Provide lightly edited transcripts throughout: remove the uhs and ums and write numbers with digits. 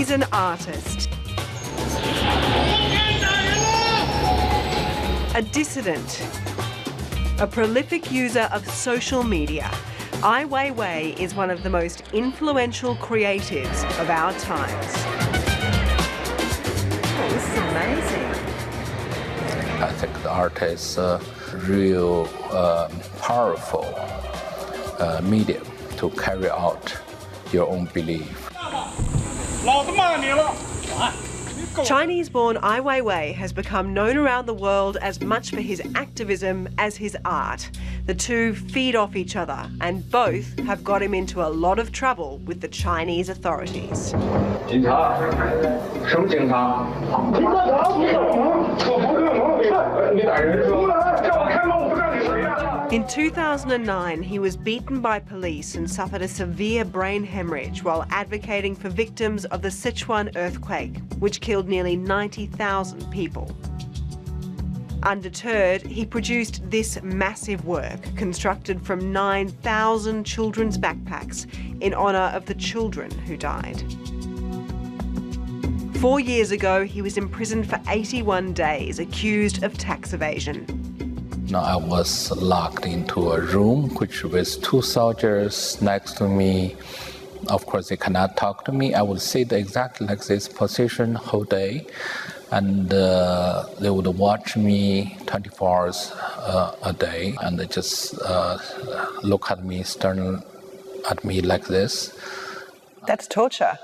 He's an artist, a dissident, a prolific user of social media. Ai Weiwei is one of the most influential creatives of our times. Oh, this is amazing. I think the art is a real powerful medium to carry out your own belief. Chinese-born Ai Weiwei has become known around the world as much for his activism as his art. The two feed off each other, and both have got him into a lot of trouble with the Chinese authorities. In 2009, he was beaten by police and suffered a severe brain hemorrhage while advocating for victims of the Sichuan earthquake, which killed nearly 90,000 people. Undeterred, he produced this massive work, constructed from 9,000 children's backpacks in honour of the children who died. 4 years ago, he was imprisoned for 81 days, accused of tax evasion. Now I was locked into a room which with two soldiers next to me. Of course, they cannot talk to me. I would sit exactly like this position whole day, and they would watch me 24 hours a day, and they just look at me, stern at me like this. That's torture.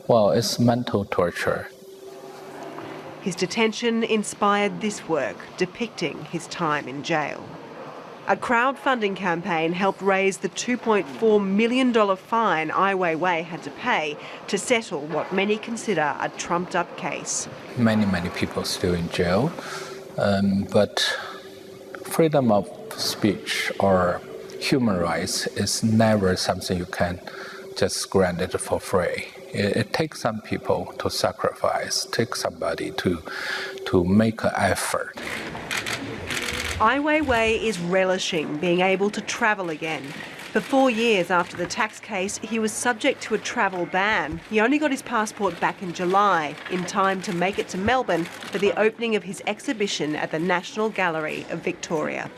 Well, it's mental torture. His detention inspired this work, depicting his time in jail. A crowdfunding campaign helped raise the $2.4 million fine Ai Weiwei had to pay to settle what many consider a trumped-up case. Many people still in jail, but freedom of speech or human rights is never something you can just grant it for free. It takes some people to sacrifice, takes somebody to make an effort. Ai Weiwei is relishing being able to travel again. For 4 years after the tax case, he was subject to a travel ban. He only got his passport back in July, in time to make it to Melbourne for the opening of his exhibition at the National Gallery of Victoria.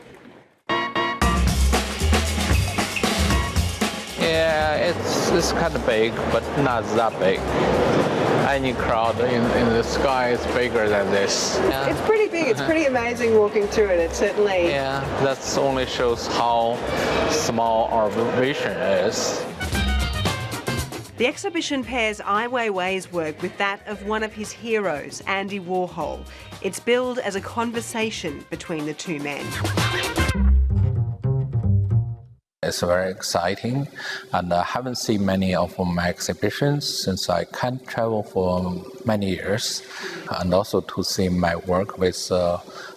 Yeah, it's kind of big, but not that big. Any crowd in the sky is bigger than this. Yeah. It's pretty big. It's pretty amazing walking through it. It certainly... Yeah, that only shows how small our vision is. The exhibition pairs Ai Weiwei's work with that of one of his heroes, Andy Warhol. It's billed as a conversation between the two men. It's very exciting, and I haven't seen many of my exhibitions since I can't travel for many years, and also to see my work with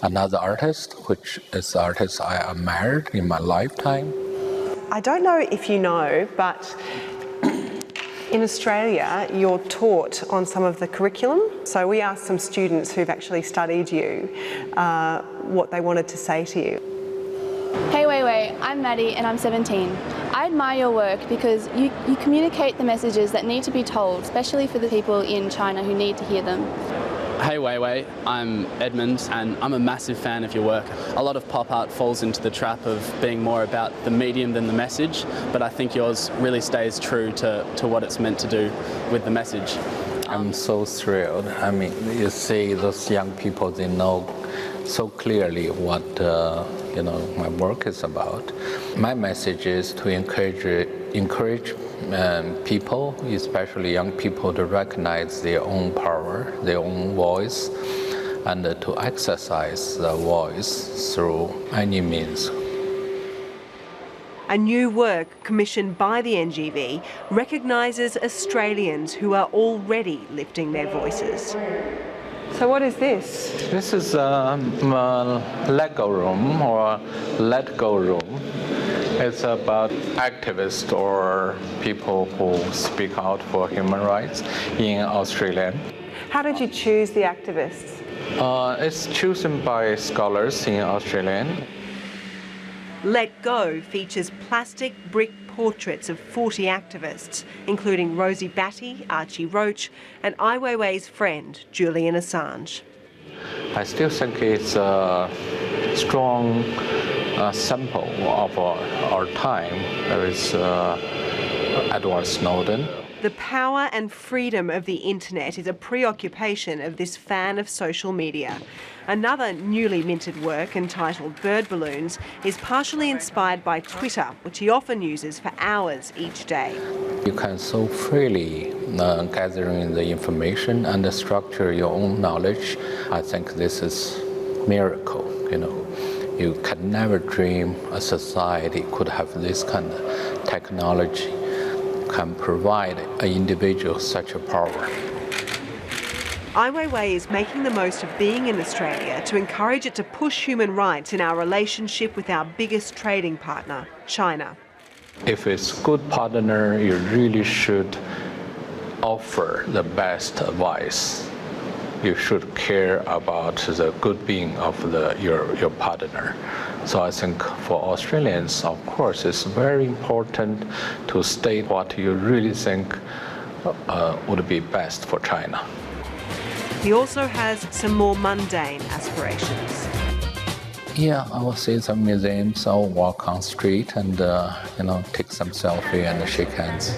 another artist, which is the artist I admired in my lifetime. I don't know if you know, but in Australia, you're taught on some of the curriculum. So we asked some students who've actually studied you what they wanted to say to you. Hey Weiwei, I'm Maddie and I'm 17. I admire your work because you communicate the messages that need to be told, especially for the people in China who need to hear them. Hey Weiwei, I'm Edmund and I'm a massive fan of your work. A lot of pop art falls into the trap of being more about the medium than the message, but I think yours really stays true to what it's meant to do with the message. I'm so thrilled. I mean, you see those young people, they know so clearly what my work is about. My message is to encourage people, especially young people, to recognize their own power, their own voice, and to exercise the voice through any means. A new work commissioned by the NGV recognises Australians who are already lifting their voices. So what is this? This is a Lego room or Let Go room. It's about activists or people who speak out for human rights in Australia. How did you choose the activists? It's chosen by scholars in Australia. Let Go features plastic brick portraits of 40 activists, including Rosie Batty, Archie Roach, and Ai Weiwei's friend, Julian Assange. I still think it's a strong sample of our time. There is Edward Snowden. The power and freedom of the internet is a preoccupation of this fan of social media. Another newly minted work, entitled Bird Balloons, is partially inspired by Twitter, which he often uses for hours each day. You can so freely gathering the information and structure your own knowledge. I think this is a miracle, You can never dream a society could have this kind of technology, can provide an individual such a power. Ai Weiwei is making the most of being in Australia to encourage it to push human rights in our relationship with our biggest trading partner, China. If it's a good partner, you really should offer the best advice. You should care about the good being of your partner. So I think for Australians, of course, it's very important to state what you really think would be best for China. He also has some more mundane aspirations. Yeah, I will see some museums. I'll walk on the street and take some selfie and shake hands.